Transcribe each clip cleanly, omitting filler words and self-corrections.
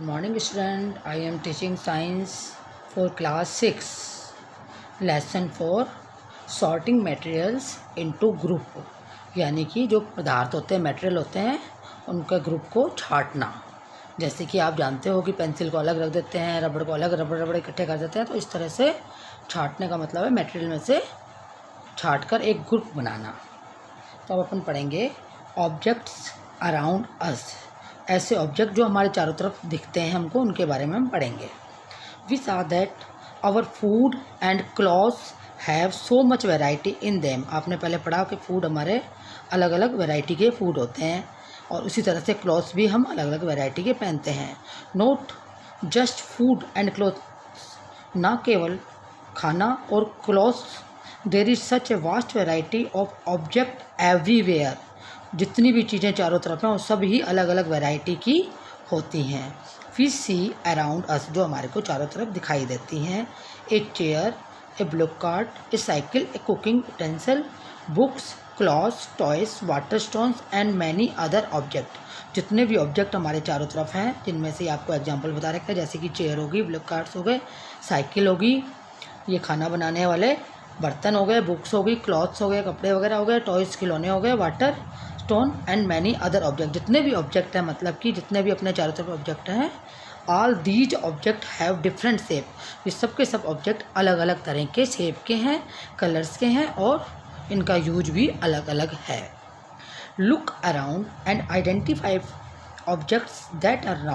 Morning student, I am teaching science for class 6, lesson 4 sorting materials into group। यानी कि जो पदार्थ होते हैं, मटेरियल होते हैं, उनके ग्रुप को छांटना। जैसे कि आप जानते हो कि पेंसिल को अलग रख देते हैं, रबड़ को अलग रबड़ इकट्ठे कर देते हैं। तो इस तरह से छांटने का मतलब है मटेरियल में से छांट कर एक ग्रुप बनाना। तो अब अपन पढ़ेंगे ऑब्जेक्ट्स अराउंड अस। ऐसे ऑब्जेक्ट जो हमारे चारों तरफ दिखते हैं हमको, उनके बारे में हम पढ़ेंगे। We saw that our food and clothes have so much variety in them. आपने पहले पढ़ा कि फूड हमारे अलग अलग वैरायटी के फूड होते हैं, और उसी तरह से क्लॉथ्स भी हम अलग अलग वैरायटी के पहनते हैं। Not just food and clothes, ना केवल खाना और clothes, there is such a vast variety of object everywhere. जितनी भी चीज़ें चारों तरफ हैं वो सब ही अलग अलग वैरायटी की होती हैं। वी सी अराउंड अस, जो हमारे को चारों तरफ दिखाई देती हैं। A chair, A block cart, A cycle, A cooking utensil, books, clothes, toys, water stones and many other object. जितने भी ऑब्जेक्ट हमारे चारों तरफ हैं, जिनमें से आपको एग्जांपल बता रखे हैं, जैसे कि चेयर होगी, ब्लॉक कार्ट्स हो गए, साइकिल होगी, ये खाना बनाने वाले बर्तन हो गए, बुक्स हो गई, क्लॉथ्स हो गए, कपड़े वगैरह हो गए, टॉयज़ खिलौने हो गए, water stone and many other object. जितने भी ऑब्जेक्ट हैं, मतलब कि जितने भी अपने चारों तरफ ऑब्जेक्ट हैं, all these object have different shape. ये सब के सब ऑब्जेक्ट अलग अलग तरह के शेप के हैं, कलर्स के हैं, और इनका यूज भी अलग अलग है। Look around and identify objects that are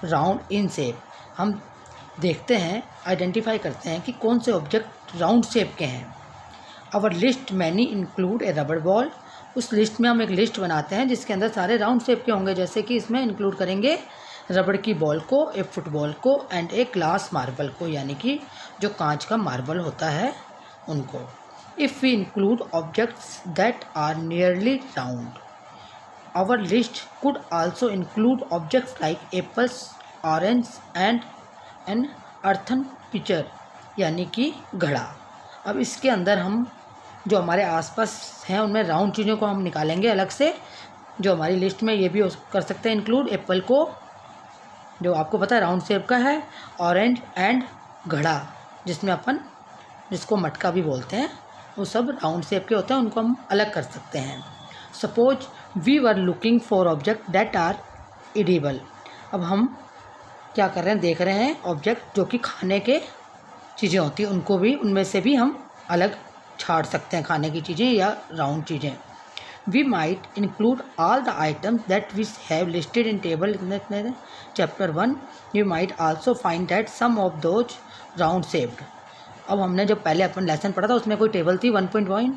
round in shape. हम देखते हैं, आइडेंटिफाई करते हैं कि कौन से ऑब्जेक्ट राउंड शेप के हैं। आवर लिस्ट मैनी इंक्लूड ए रबड़ बॉल। उस लिस्ट में हम एक लिस्ट बनाते हैं जिसके अंदर सारे राउंड शेप के होंगे, जैसे कि इसमें इंक्लूड करेंगे रबड़ की बॉल को, एक फुटबॉल को, एंड एक ग्लास मार्बल को, यानी कि जो कांच का मार्बल होता है उनको। If we include objects that are nearly round, our list could also include objects like apples, orange and an earthen pitcher, यानी कि घड़ा। अब इसके अंदर हम जो हमारे आसपास हैं उनमें राउंड चीज़ों को हम निकालेंगे अलग से। जो हमारी लिस्ट में ये भी कर सकते हैं इंक्लूड, एप्पल को, जो आपको पता है राउंड शेप का है, ऑरेंज एंड घड़ा जिसको मटका भी बोलते हैं, वो सब राउंड शेप के होते हैं, उनको हम अलग कर सकते हैं। Suppose we were looking for object that are edible. अब हम क्या कर रहे हैं, देख रहे हैं ऑब्जेक्ट जो कि खाने के चीज़ें होती हैं, उनको भी, उनमें से भी हम अलग छाट सकते हैं, खाने की चीज़ें या राउंड चीज़ें। We might include all the items that we have listed in table chapter 1। You might also find that some of those round shaped. अब हमने जब पहले अपन लेसन पढ़ा था उसमें कोई टेबल थी 1.1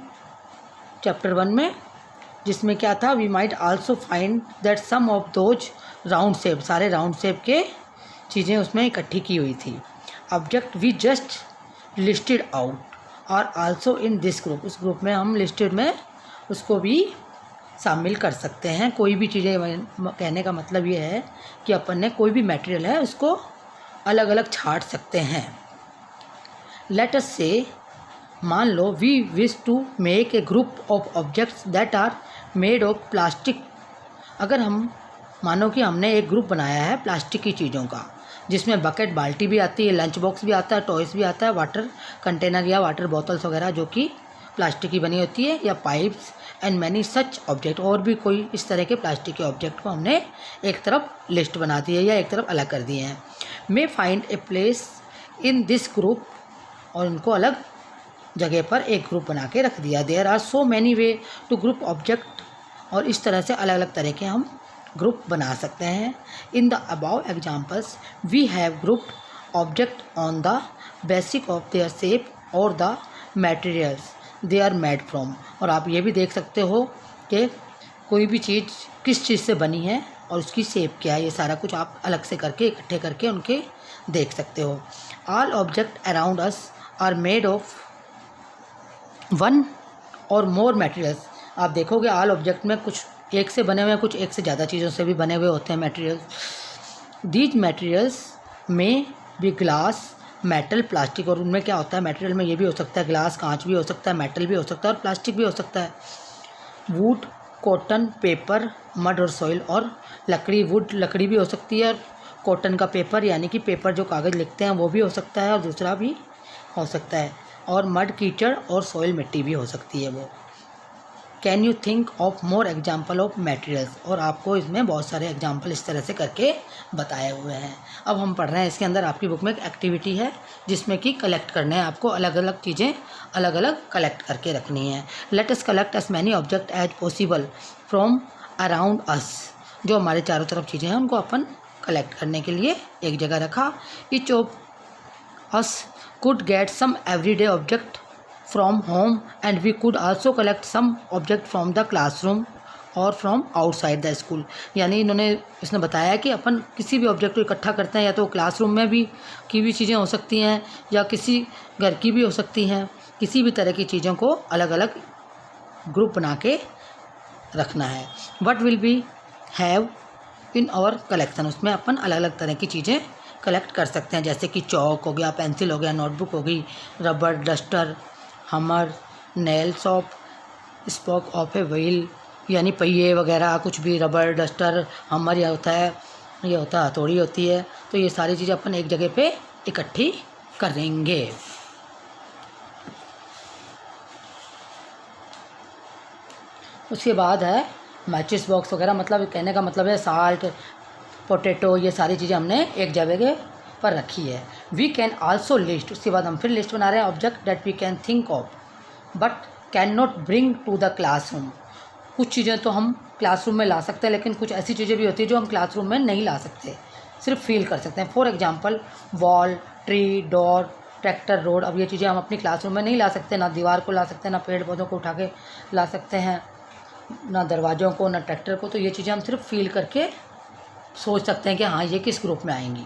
चैप्टर 1 में, जिसमें क्या था, we might also find that some of those round shape, सारे राउंड शेप के चीज़ें उसमें इकट्ठी की हुई थी। Object we just listed out और आल्सो इन दिस ग्रुप, उस ग्रुप में हम लिस्टेड में उसको भी शामिल कर सकते हैं। कोई भी चीज़ें, कहने का मतलब ये है कि अपन ने कोई भी मटेरियल है उसको अलग अलग छाट सकते हैं। लेट अस से, मान लो we wish to make a group of objects that are made of plastic. अगर हम मानो कि हमने एक ग्रुप बनाया है प्लास्टिक की चीज़ों का, जिसमें बकेट, बाल्टी भी आती है, लंच बॉक्स भी आता है, टॉयज़ भी आता है, वाटर कंटेनर या वाटर बोतल्स वगैरह जो कि प्लास्टिक की बनी होती है, या pipes and many such object. और भी कोई इस तरह के प्लास्टिक के ऑब्जेक्ट को हमने एक तरफ लिस्ट बना दी है या एक तरफ अलग कर दिए हैं। May find a place in this group, और उनको अलग जगह पर एक ग्रुप बना के रख दिया। There are so many way to group object, और इस तरह से अलग अलग तरह के हम ग्रुप बना सकते हैं। In the above examples we have grouped object on the basic of their shape और the materials they are made from. और आप ये भी देख सकते हो कि कोई भी चीज़ किस चीज़ से बनी है और उसकी शेप क्या है, ये सारा कुछ आप अलग से करके, इकट्ठे करके उनके देख सकते हो। All object around us are made of one or more materials. आप देखोगे ऑल ऑब्जेक्ट में कुछ एक से बने हुए हैं, कुछ एक से ज़्यादा चीज़ों से भी बने हुए होते हैं मटेरियल्स। दीज मटेरियल्स में भी ग्लास, मेटल, प्लास्टिक। और उनमें क्या होता है, मटेरियल में ये भी हो सकता है ग्लास, कांच भी हो सकता है, मेटल भी हो सकता है, और प्लास्टिक भी हो सकता है। वुड, कॉटन, पेपर, मड और सॉइल। और लकड़ी, वुड लकड़ी भी हो सकती है, और कॉटन का पेपर यानी कि पेपर जो कागज़ लिखते हैं वो भी हो सकता है और दूसरा भी हो सकता है, और मड कीचड़ और सॉइल मिट्टी भी हो सकती है वो। Can you think of more example of materials, और आपको इसमें बहुत सारे एग्जाम्पल इस तरह से करके बताए हुए हैं। अब हम पढ़ रहे हैं, इसके अंदर आपकी बुक में एक एक्टिविटी है जिसमें कि कलेक्ट करने हैं, आपको अलग अलग चीज़ें अलग अलग कलेक्ट करके रखनी है। Let us collect as many object as possible from around us, जो हमारे चारों तरफ चीज़ें हैं उनको अपन कलेक्ट करने के लिए एक जगह रखा। Each of us could get some everyday object from home and we could also collect some object from the classroom और फ्रॉम आउटसाइड द स्कूल। यानी इसने बताया कि अपन किसी भी ऑब्जेक्ट को इकट्ठा करते हैं, या तो क्लासरूम में भी की भी चीज़ें हो सकती हैं या किसी घर की भी हो सकती हैं, किसी भी तरह की चीज़ों को अलग अलग ग्रुप बना के रखना है। What will be have in our collection, उसमें अपन अलग अलग तरह की चीज़ें कलेक्ट कर सकते हैं, जैसे कि चौक हो गया, पेंसिल हो गया, नोटबुक हो गई, रबर, डस्टर, हमर, nail shop, spoke of a wheel यानी पहिए वगैरह, कुछ भी, रबर, डस्टर, हमर यह होता है, ये होता है हथौड़ी होती है। तो ये सारी चीज़ें अपन एक जगह पे इकट्ठी करेंगे। उसके बाद है मैचिस बॉक्स वगैरह, मतलब कहने का मतलब है साल्ट, पोटैटो, ये सारी चीज़ें हमने एक जगह पर रखी है। वी कैन आल्सो लिस्ट, उसके बाद हम फिर लिस्ट बना रहे हैं, object that we can think of but can not bring to the classroom. कुछ चीज़ें तो हम क्लासरूम में ला सकते हैं, लेकिन कुछ ऐसी चीज़ें भी होती है जो हम क्लासरूम में नहीं ला सकते, सिर्फ फील कर सकते हैं। For example wall, tree, door, tractor, road. अब ये चीज़ें हम अपनी क्लासरूम में नहीं ला सकते, ना दीवार को ला सकते हैं, ना पेड़ पौधों को उठा के ला सकते हैं, ना दरवाज़ों को, ना ट्रैक्टर को। तो ये चीज़ें हम सिर्फ फील करके सोच सकते हैं कि हाँ ये किस ग्रुप में आएंगी।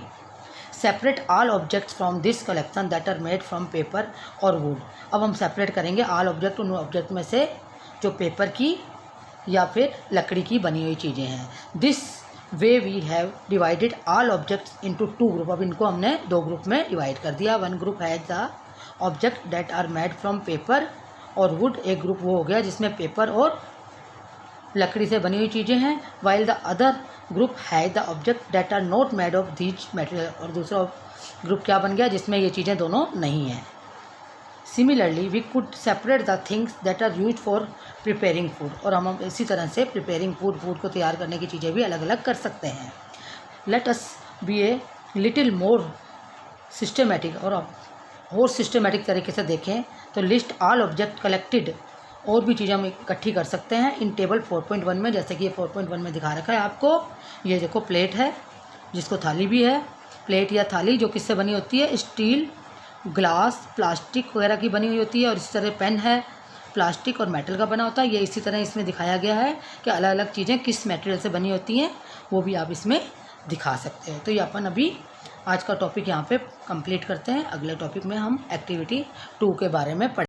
Separate all objects from this collection that are made from paper or wood. अब हम सेपरेट करेंगे ऑल ऑब्जेक्ट, उन ऑब्जेक्ट में से जो पेपर की या फिर लकड़ी की बनी हुई चीज़ें हैं। This way we have divided all objects into 2 group. अब इनको हमने 2 ग्रुप में डिवाइड कर दिया। वन ग्रुप है the object that are made from paper or wood, एक ग्रुप वो हो गया जिसमें पेपर और लकड़ी से बनी हुई चीज़ें हैं। वाइल द अदर ग्रुप है the object that are not made of these material, और दूसरा ग्रुप क्या बन गया जिसमें ये चीज़ें दोनों नहीं हैं। Similarly we could separate the things that are use for preparing food, और हम इसी तरह से प्रिपेयरिंग फूड को तैयार करने की चीज़ें भी अलग अलग कर सकते हैं। Let us B a little more systematic, और सिस्टमेटिक तरीके से देखें तो लिस्ट ऑल ऑब्जेक्ट कलेक्टेड, और भी चीज़ें हम इकट्ठी कर सकते हैं इन टेबल 4.1 में, जैसे कि ये 4.1 में दिखा रखा है आपको। ये देखो प्लेट है, जिसको थाली भी है। प्लेट या थाली जो किससे बनी होती है, स्टील, ग्लास, प्लास्टिक वगैरह की बनी हुई होती है। और इसी तरह पेन है, प्लास्टिक और मेटल का बना होता है। ये इसी तरह इसमें दिखाया गया है कि अलग अलग चीज़ें किस मटेरियल से बनी होती हैं, वो भी आप इसमें दिखा सकते हैं। तो ये अपन अभी आज का टॉपिक यहाँ पे कंप्लीट करते हैं। अगले टॉपिक में हम एक्टिविटी 2 के बारे में पढ़ेंगे।